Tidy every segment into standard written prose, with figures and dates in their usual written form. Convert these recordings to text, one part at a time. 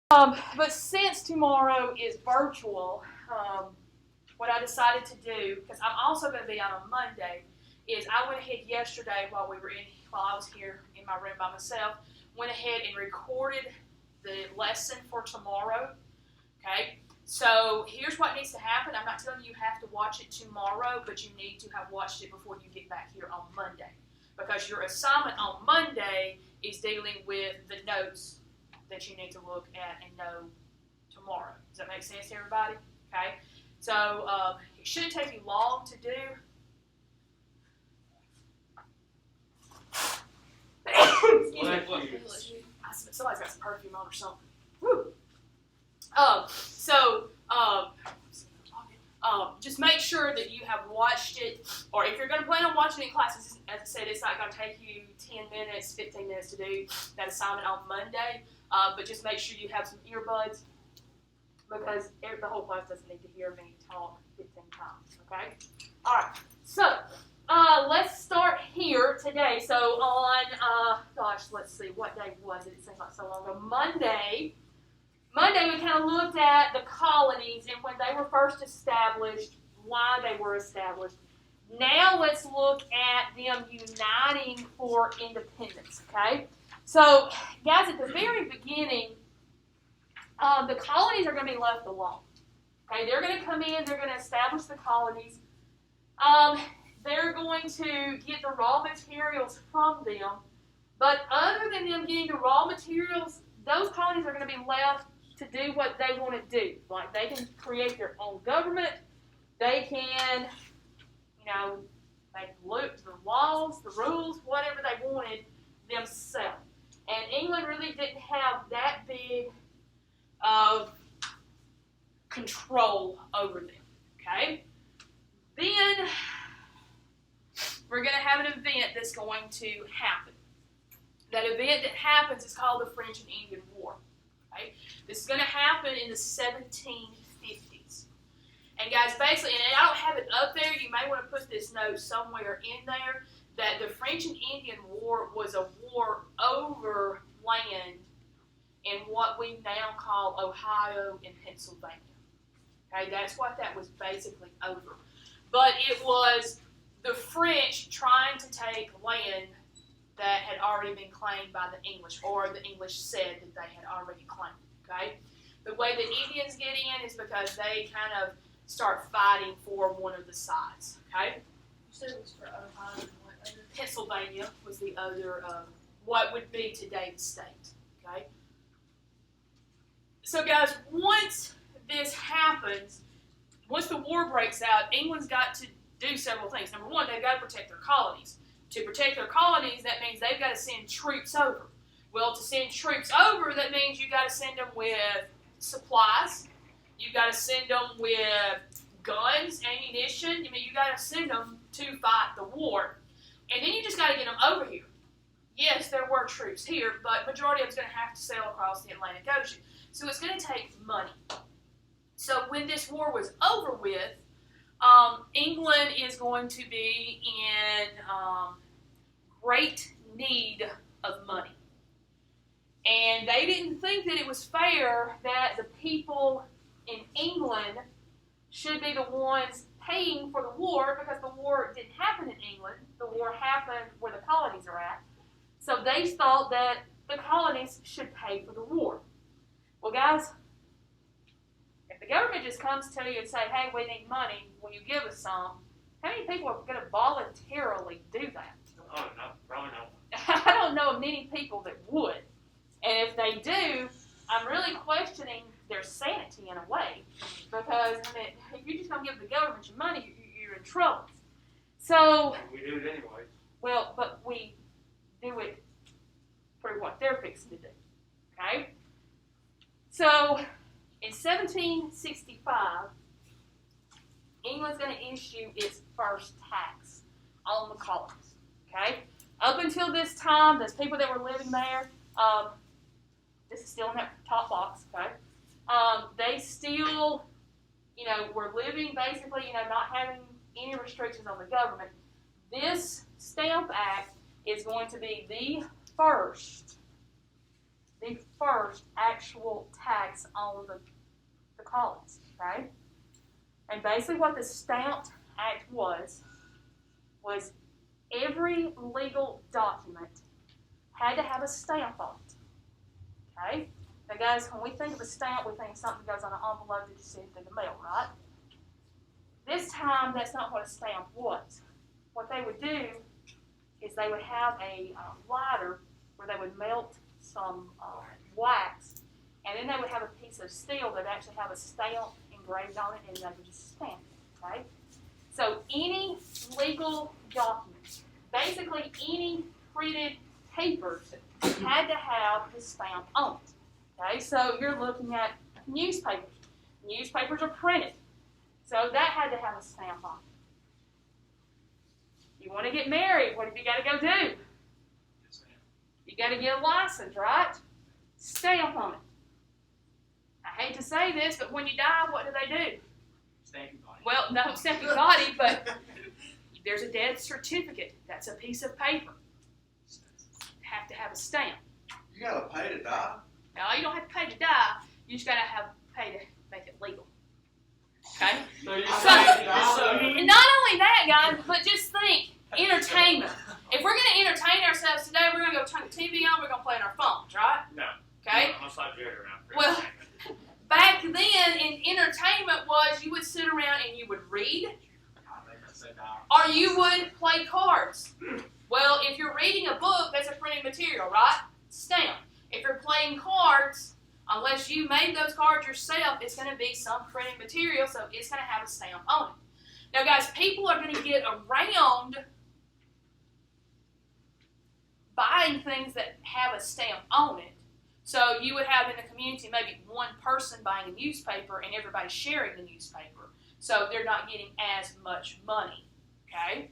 But since tomorrow is virtual, what I decided to do, because I'm also going to be out on Monday, is I went ahead yesterday while I was here in my room by myself, went ahead and recorded the lesson for tomorrow. Okay, so here's what needs to happen. I'm not telling you have to watch it tomorrow, but you need to have watched it before you get back here on Monday, because your assignment on Monday is dealing with the notes that you need to look at and know tomorrow. Does that make sense to everybody? Okay, so it shouldn't take you long to do. Excuse me. Somebody's got some perfume on or something. Woo. Just make sure that you have watched it, or if you're going to plan on watching it in classes, as I said, it's not going to take you 10 minutes, 15 minutes to do that assignment on Monday, but just make sure you have some earbuds, because the whole class doesn't need to hear me talk 15 times, okay? All right, so let's start here today. So on, let's see, what day was it? It seems like so long ago. Monday, we kind of looked at the colonies and when they were first established, why they were established. Now let's look at them uniting for independence, okay? So, guys, at the very beginning, the colonies are going to be left alone. Okay, they're going to come in, they're going to establish the colonies. They're going to get the raw materials from them. But other than them getting the raw materials, those colonies are going to be left to do what they want to do. Like, they can create their own government. They can, make the laws, the rules, whatever they wanted themselves. And England really didn't have that big of control over them. Okay? Then we're going to have an event that's going to happen. That event that happens is called the French and Indian War. Okay? This is going to happen in the 1750s. And guys, basically, and I don't have it up there, you may want to put this note somewhere in there, that the French and Indian War was a war over land in what we now call Ohio and Pennsylvania. Okay, that's what that was basically over. But it was the French trying to take land that had already been claimed by the English, or the English said that they had already claimed. Okay, the way the Indians get in is because they kind of start fighting for one of the sides. Okay, You said it was for Ohio and what other? Pennsylvania was the other, what would be today the state. Okay, so guys, once this happens, once the war breaks out, England's got to do several things. Number one, they've got to protect their colonies. To protect their colonies, that means they've got to send troops over. Well, to send troops over, that means you've got to send them with supplies. You've got to send them with guns, ammunition. I mean, you've got to send them to fight the war. And then you just got to get them over here. Yes, there were troops here, but majority of them's going to have to sail across the Atlantic Ocean. So it's going to take money. So when this war was over with, England is going to be in great need of money. And they didn't think that it was fair that the people in England should be the ones paying for the war, because the war didn't happen in England. The war happened where the colonies are at. So they thought that the colonies should pay for the war. Well, guys, if the government just comes to you and say, hey, we need money, will you give us some? How many people are going to voluntarily do that? Oh, no, probably not. I don't know of many people that would. And if they do, I'm really questioning their sanity in a way. Because, if you're just going to give the government your money, you're in trouble. So, We do it anyway. well, but we do it for what they're fixing to do. Okay? So, in 1765, England's going to issue its first tax on the colonies. Okay? Up until this time, those people that were living there, this is still in that top box, okay? They still, were living basically, not having any restrictions on the government. This Stamp Act is going to be the first first actual tax on the colonies, okay? And basically what the Stamp Act was every legal document had to have a stamp on it, okay? Now guys, when we think of a stamp, we think something goes on an envelope that you send through the mail, right? This time, that's not what a stamp was. What they would do is they would have a lighter where they would melt some wax, and then they would have a piece of steel that would actually have a stamp engraved on it, and they would just stamp it, okay? So any legal document, basically any printed papers, had to have the stamp on it, okay? So you're looking at newspapers. Newspapers are printed, so that had to have a stamp on it. You want to get married, what have you got to go do? You got to get a license, right? Stamp on it. I hate to say this, but when you die, what do they do? Stamp your body. Well, no, stamp your body, but there's a death certificate. That's a piece of paper. Have to have a stamp. You gotta pay to die. Now, you don't have to pay to die. You just got to pay to make it legal. Okay? So you're So- saying, And not only that, guys, but just think entertainment. If we're going to entertain ourselves today, we're going to go turn the TV on. We're going to play on our phones, right? No. Okay. I'm gonna slap Jared around. For Well- entertainment. Back then, in entertainment was you would sit around and you would read, God, they can say no. or you would play cards. Well, if you're reading a book, that's a printed material, right? Stamp. If you're playing cards, unless you made those cards yourself, it's going to be some printed material, so it's going to have a stamp on it. Now, guys, people are going to get around buying things that have a stamp on it. So you would have in the community maybe one person buying a newspaper and everybody sharing the newspaper. So they're not getting as much money, okay?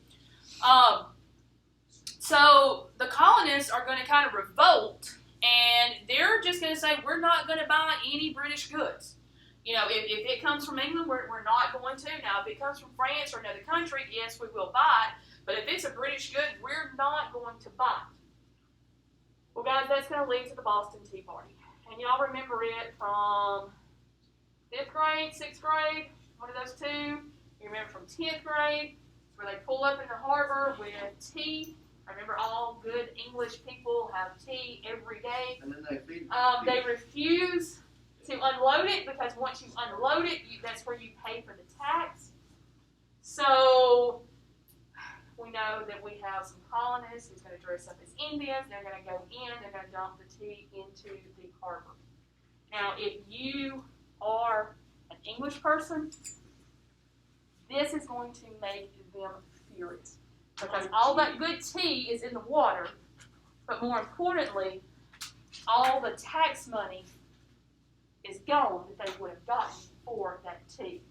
So the colonists are going to kind of revolt, and they're just going to say, we're not going to buy any British goods. You know, if it comes from England, we're not going to. Now, if it comes from France or another country, yes, we will buy it. But if it's a British good, we're not going to buy it. Well, guys, that's going to lead to the Boston Tea Party. And y'all remember it from 5th grade, 6th grade, one of those two. You remember from 10th grade, where they pull up in the harbor with tea. I remember all good English people have tea every day. And then they feed They refuse to unload it because once you unload it, that's where you pay for the tax. So we know that we have some colonists who's going to dress up as Indians. They're going to go in. They're going to dump the tea into the harbor. Now, if you are an English person, this is going to make them furious because all that good tea is in the water, but more importantly, all the tax money is gone that they would have gotten for that tea.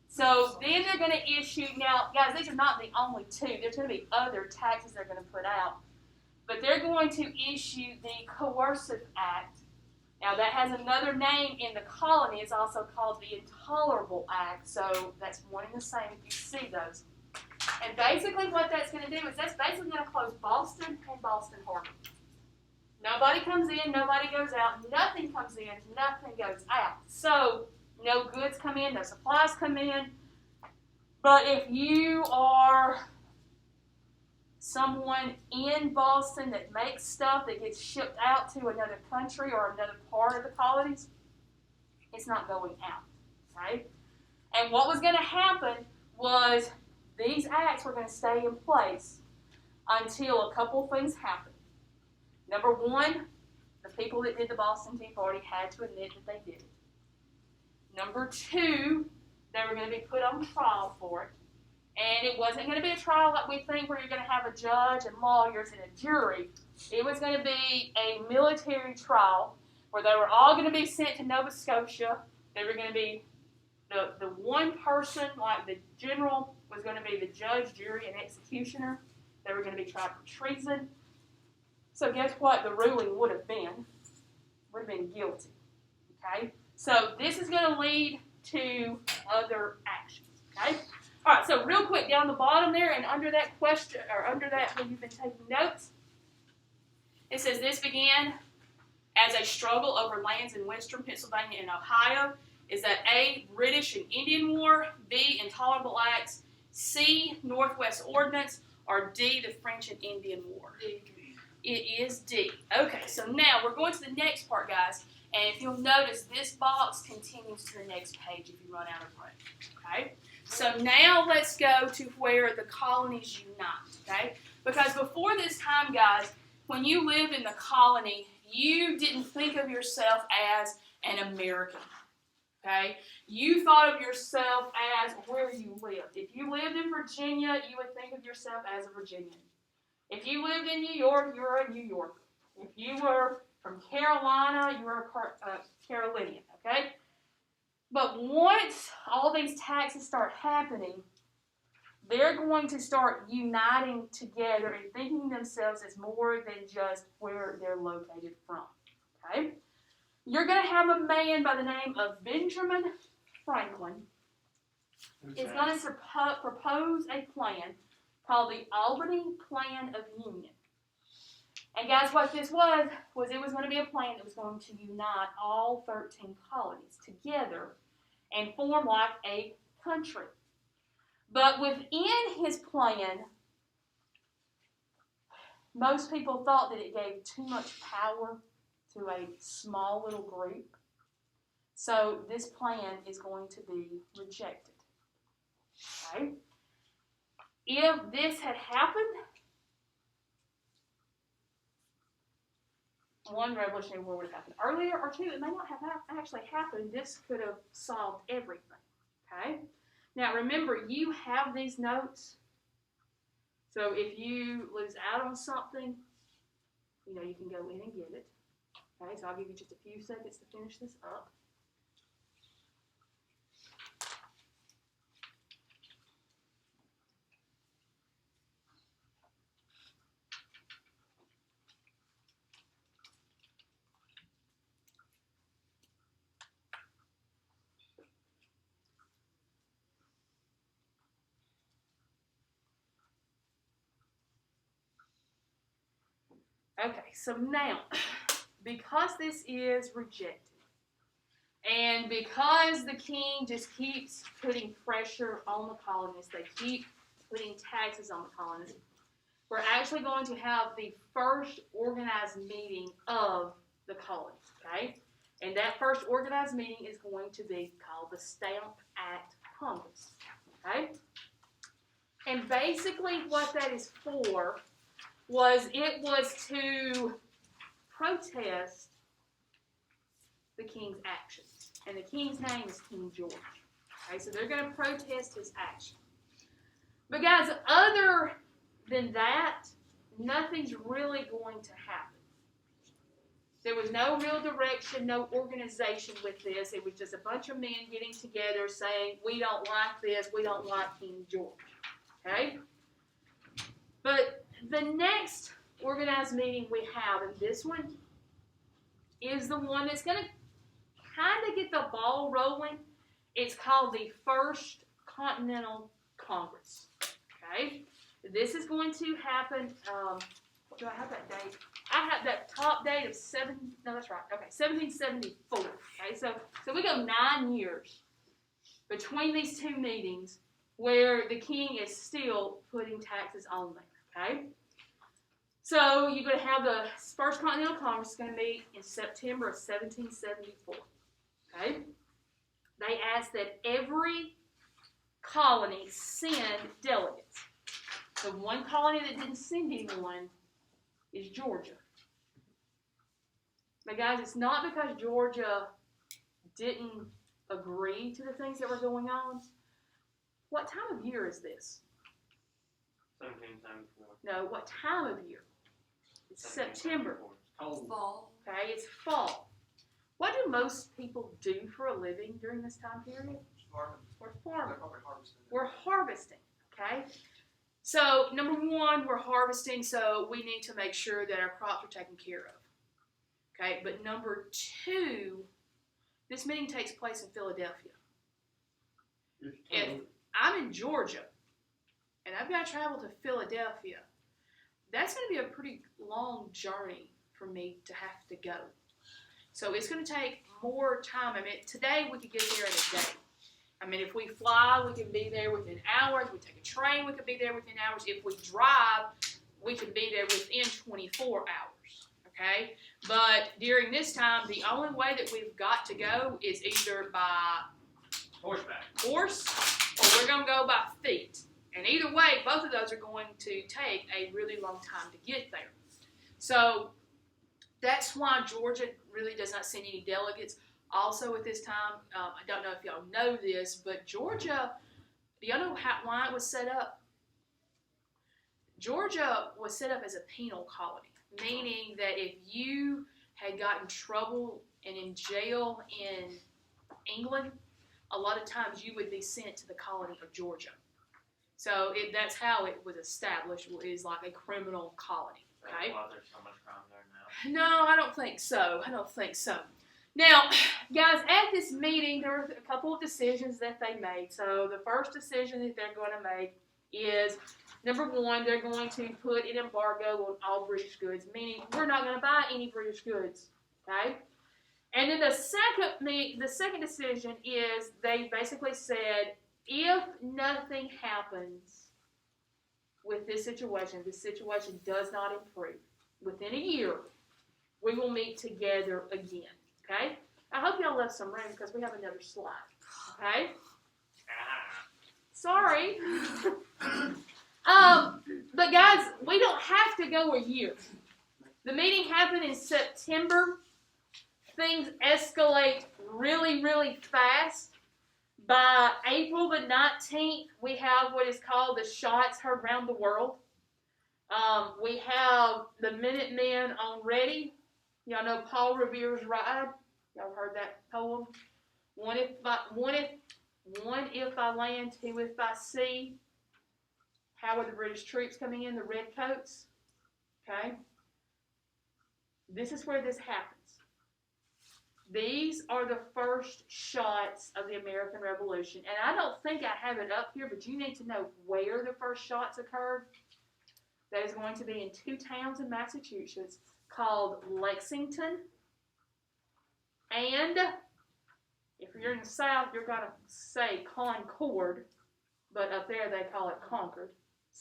So then they're going to issue, now guys, these are not the only two. There's going to be other taxes they're going to put out. But they're going to issue the Coercive Act. Now that has another name in the colony. It's also called the Intolerable Act. So that's one and the same if you see those. And basically what that's going to do is that's basically going to close Boston and Boston Harbor. Nobody comes in, nobody goes out, nothing comes in, nothing goes out. So no goods come in, no supplies come in. But if you are someone in Boston that makes stuff that gets shipped out to another country or another part of the colonies, it's not going out, right? And what was going to happen was these acts were going to stay in place until a couple things happened. Number one, the people that did the Boston Tea Party had to admit that they did it. Number two, they were going to be put on trial for it. And it wasn't going to be a trial like we think where you're going to have a judge and lawyers and a jury. It was going to be a military trial where they were all going to be sent to Nova Scotia. They were going to be the one person, like the general, was going to be the judge, jury, and executioner. They were going to be tried for treason. So guess what the ruling would have been? Would have been guilty. Okay? So this is going to lead to other actions. Okay? All right, so real quick, down the bottom there and under that question, or under that when you've been taking notes, it says this began as a struggle over lands in western Pennsylvania and Ohio is that A, British and Indian War, B, Intolerable Acts, C, Northwest Ordinance, or D, the French and Indian War. It is D. Okay, so now we're going to the next part, guys. And if you'll notice, this box continues to the next page if you run out of room. Okay? So now let's go to where the colonies unite. Okay? Because before this time, guys, when you lived in the colony, you didn't think of yourself as an American. Okay? You thought of yourself as where you lived. If you lived in Virginia, you would think of yourself as a Virginian. If you lived in New York, you were a New Yorker. If you were from Carolina, you were a Carolinian. Okay? But once all these taxes start happening, they're going to start uniting together and thinking themselves as more than just where they're located from. Okay? You're going to have a man by the name of Benjamin Franklin. Is going to propose a plan called the Albany Plan of Union. And guys, what this was it was going to be a plan that was going to unite all 13 colonies together and form like a country. But within his plan, most people thought that it gave too much power to a small little group. So this plan is going to be rejected. Okay? If this had happened, one Revolutionary War would have happened earlier, or two, it may not have actually happened. This could have solved everything. Okay? Now remember, you have these notes. So if you lose out on something, you can go in and get it. Okay, so I'll give you just a few seconds to finish this up. Okay, so now, because this is rejected, and because the king just keeps putting pressure on the colonists, they keep putting taxes on the colonists, we're actually going to have the first organized meeting of the colonies, okay? And that first organized meeting is going to be called the Stamp Act Congress, okay? And basically what that is for was to protest the king's actions. And the king's name is King George. Okay, so they're going to protest his action. But guys, other than that, nothing's really going to happen. There was no real direction, no organization with this. It was just a bunch of men getting together saying, we don't like this, we don't like King George. Okay? But the next organized meeting we have, and this one is the one that's going to kind of get the ball rolling. It's called the First Continental Congress. Okay? This is going to happen, do I have that date? I have that top date of 1774. Okay, so we go 9 years between these two meetings where the king is still putting taxes on them. Okay? So you're going to have the First Continental Congress is going to meet in September of 1774. Okay? They asked that every colony send delegates. The one colony that didn't send anyone is Georgia. But guys, it's not because Georgia didn't agree to the things that were going on. What time of year is this? 1774. No, what time of year? It's September. Cold. Fall. Okay, it's fall. What do most people do for a living during this time period? We're farming. We're harvesting. Okay? So, number one, we're harvesting, so we need to make sure that our crops are taken care of. Okay? But number two, this meeting takes place in Philadelphia. If I'm in Georgia, and I've got to travel to Philadelphia, that's going to be a pretty long journey for me to have to go. So it's going to take more time. I mean, today we could get there in a day. I mean, if we fly, we can be there within hours. We take a train, we could be there within hours. If we drive, we can be there within 24 hours, okay? But during this time, the only way that we've got to go is either by Horseback. horse or we're going to go by feet. And either way, both of those are going to take a really long time to get there. So that's why Georgia really does not send any delegates. Also at this time, I don't know if y'all know this, but Georgia, do y'all know why it was set up? Georgia was set up as a penal colony, meaning that if you had gotten trouble and in jail in England, a lot of times you would be sent to the colony of Georgia. So that's how it was established, is like a criminal colony. Okay? That's why there's so much crime there now. No, I don't think so. Now, guys, at this meeting, there were a couple of decisions that they made. So the first decision that they're going to make is, number one, they're going to put an embargo on all British goods, meaning we're not going to buy any British goods, okay? And then the second decision is they basically said, if nothing happens with this situation does not improve, within a year, we will meet together again. Okay? I hope y'all left some room because we have another slide. Okay? Sorry. But guys, we don't have to go a year. The meeting happened in September. Things escalate really, really fast. By April the 19th, we have what is called the shots heard around the world. We have the Minutemen on ready. Y'all know Paul Revere's Ride. Y'all heard that poem? One if I land, two if I sea. How are the British troops coming in? The redcoats. Okay? This is where this happens. These are the first shots of the American Revolution. And I don't think I have it up here, but you need to know where the first shots occurred. That is going to be in two towns in Massachusetts called Lexington. And if you're in the South, you're going to say Concord. But up there, they call it Concord.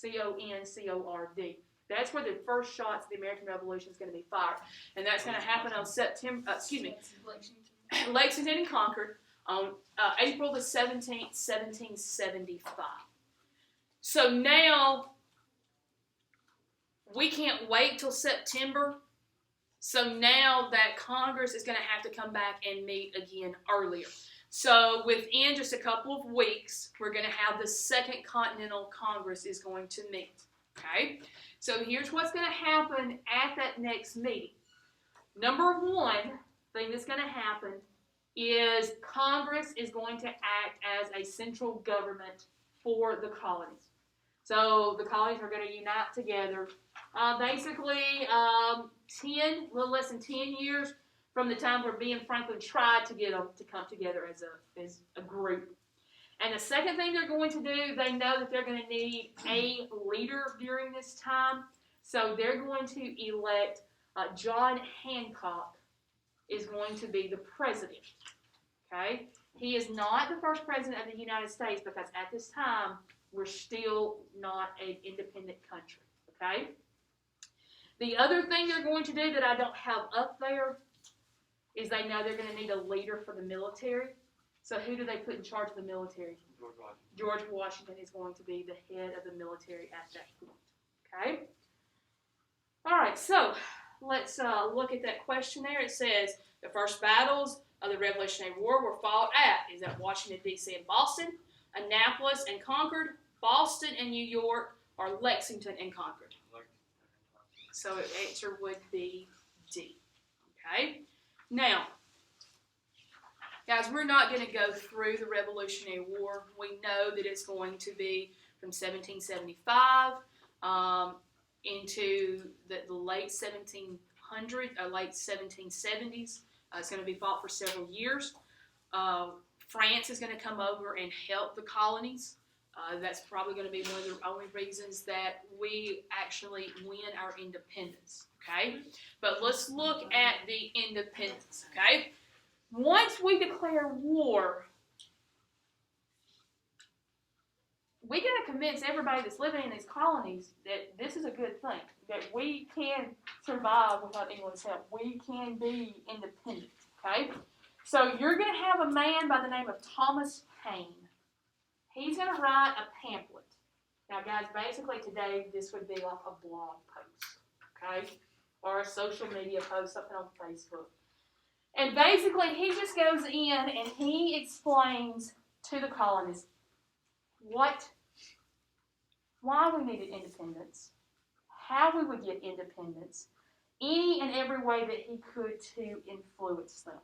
Concord. That's where the first shots of the American Revolution is going to be fired. And that's going to happen on Lexington and Concord on April the 17th, 1775. So now, we can't wait till September. So now that Congress is going to have to come back and meet again earlier. So within just a couple of weeks, we're going to have the Second Continental Congress is going to meet. Okay? So here's what's going to happen at that next meeting. Number one thing that's going to happen is Congress is going to act as a central government for the colonies. So the colonies are going to unite together. Basically, a little less than 10 years from the time where Ben Franklin tried to get them to come together as a group. And the second thing they're going to do, they know that they're going to need a leader during this time. So they're going to elect John Hancock is going to be the president. Okay? He is not the first president of the United States because at this time, we're still not an independent country. Okay? The other thing they're going to do that I don't have up there is they know they're going to need a leader for the military. So who do they put in charge of the military? George Washington. George Washington is going to be the head of the military at that point. Okay? All right, so let's look at that question there. It says, the first battles of the Revolutionary War were fought at, is that Washington, D.C. and Boston, Annapolis and Concord, Boston and New York, or Lexington and Concord? So the answer would be D. Okay? Now, guys, we're not going to go through the Revolutionary War. We know that it's going to be from 1775 into the late 1700s, or late 1770s. It's going to be fought for several years. France is going to come over and help the colonies. That's probably going to be one of the only reasons that we actually win our independence, okay? But let's look at the independence, okay? Once we declare war, we got to convince everybody that's living in these colonies that this is a good thing, that we can survive without England's help. We can be independent, okay? So you're going to have a man by the name of Thomas Paine. He's going to write a pamphlet. Now, guys, basically today this would be like a blog post, okay? Or a social media post, something on Facebook. And basically he just goes in and he explains to the colonists why we needed independence, how we would get independence, any and every way that he could to influence them.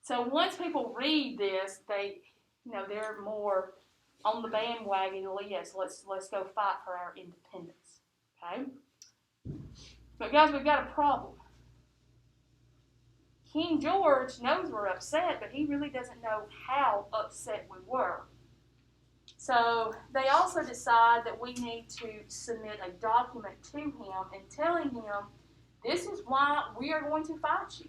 So once people read this, they're more on the bandwagon. Yes, let's go fight for our independence. Okay? But guys, we've got a problem. King George knows we're upset, but he really doesn't know how upset we were. So they also decide that we need to submit a document to him and telling him, this is why we are going to fight you.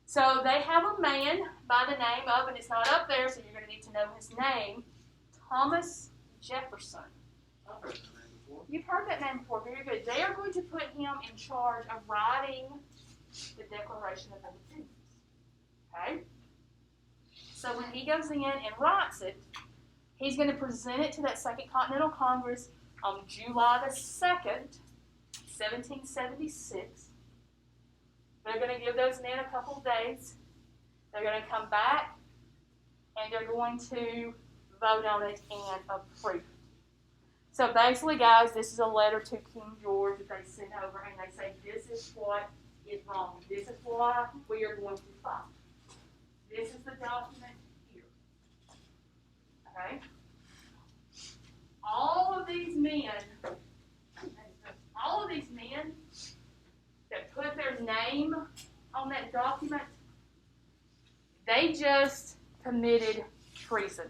So they have a man by the name of, and it's not up there, so you're going to need to know his name, Thomas Jefferson. I've heard that name before. You've heard that name before. Very good. They are going to put him in charge of writing the Declaration of Independence. Okay? So when he goes in and writes it, he's going to present it to that Second Continental Congress on July the 2nd, 1776. They're going to give those men a couple of days. They're going to come back, and they're going to vote on it and approve it. So basically, guys, this is a letter to King George that they sent over, and they say, this is what is wrong. This is why we are going to fight. This is the document here. Okay? All of these men that put their name on that document, they just committed treason.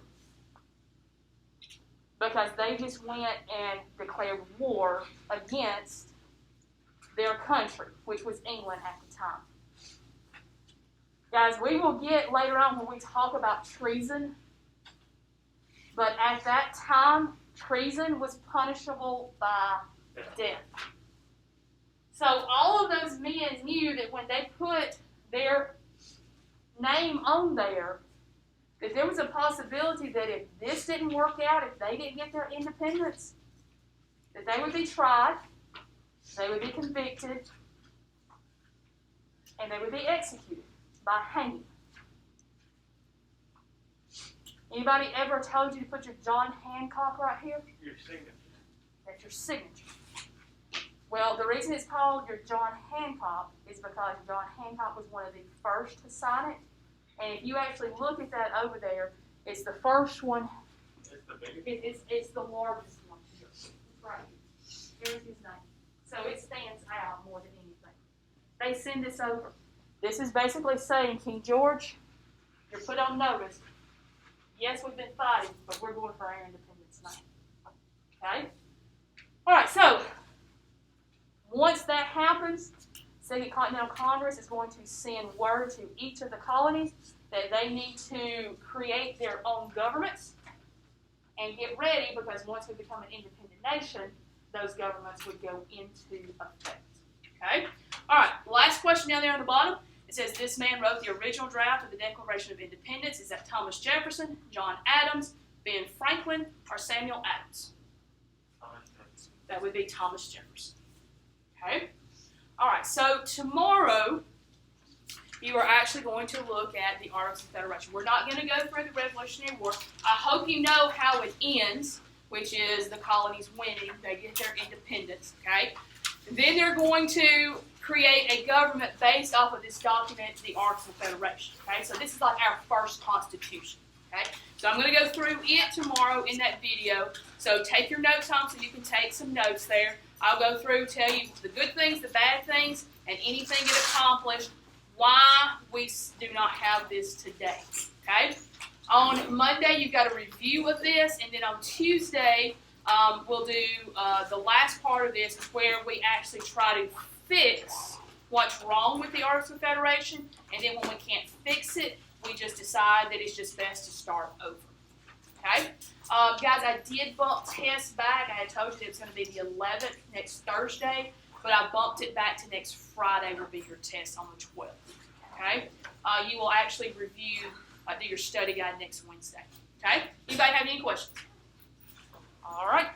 Because they just went and declared war against their country, which was England at the time. Guys, we will get later on when we talk about treason, but at that time, treason was punishable by death. So all of those men knew that when they put their name on there, that there was a possibility that if this didn't work out, if they didn't get their independence, that they would be tried, they would be convicted, and they would be executed by hanging. Anybody ever told you to put your John Hancock right here? Your signature. That's your signature. Well, the reason it's called your John Hancock is because John Hancock was one of the first to sign it. And if you actually look at that over there, it's the first one. It's the biggest. It's the largest one here. Right. Here's his name. So it stands out more than anything. They send this over. This is basically saying, King George, you're put on notice. Yes, we've been fighting, but we're going for our independence now. Okay? All right, so once that happens, Second Continental Congress is going to send word to each of the colonies that they need to create their own governments and get ready, because once we become an independent nation, those governments would go into effect. Okay? All right, last question down there on the bottom. It says, this man wrote the original draft of the Declaration of Independence. Is that Thomas Jefferson, John Adams, Ben Franklin, or Samuel Adams? That would be Thomas Jefferson. Okay? All right, so tomorrow you are actually going to look at the Articles of Confederation. We're not going to go through the Revolutionary War. I hope you know how it ends, which is the colonies winning. They get their independence, okay? Then they're going to create a government based off of this document, the Articles of Confederation, okay? So this is like our first constitution, okay? So I'm going to go through it tomorrow in that video. So take your notes home so you can take some notes there. I'll go through, tell you the good things, the bad things, and anything it accomplished, why we do not have this today, okay? On Monday, you've got a review of this, and then on Tuesday, we'll do the last part of this, is where we actually try to fix what's wrong with the Artists Federation, and then when we can't fix it, we just decide that it's just best to start over. Okay? Guys, I did bump tests back. I had told you that it was going to be the 11th next Thursday, but I bumped it back to next Friday will be your test on the 12th. Okay? You will actually review, do your study guide next Wednesday. Okay? Anybody have any questions? All right.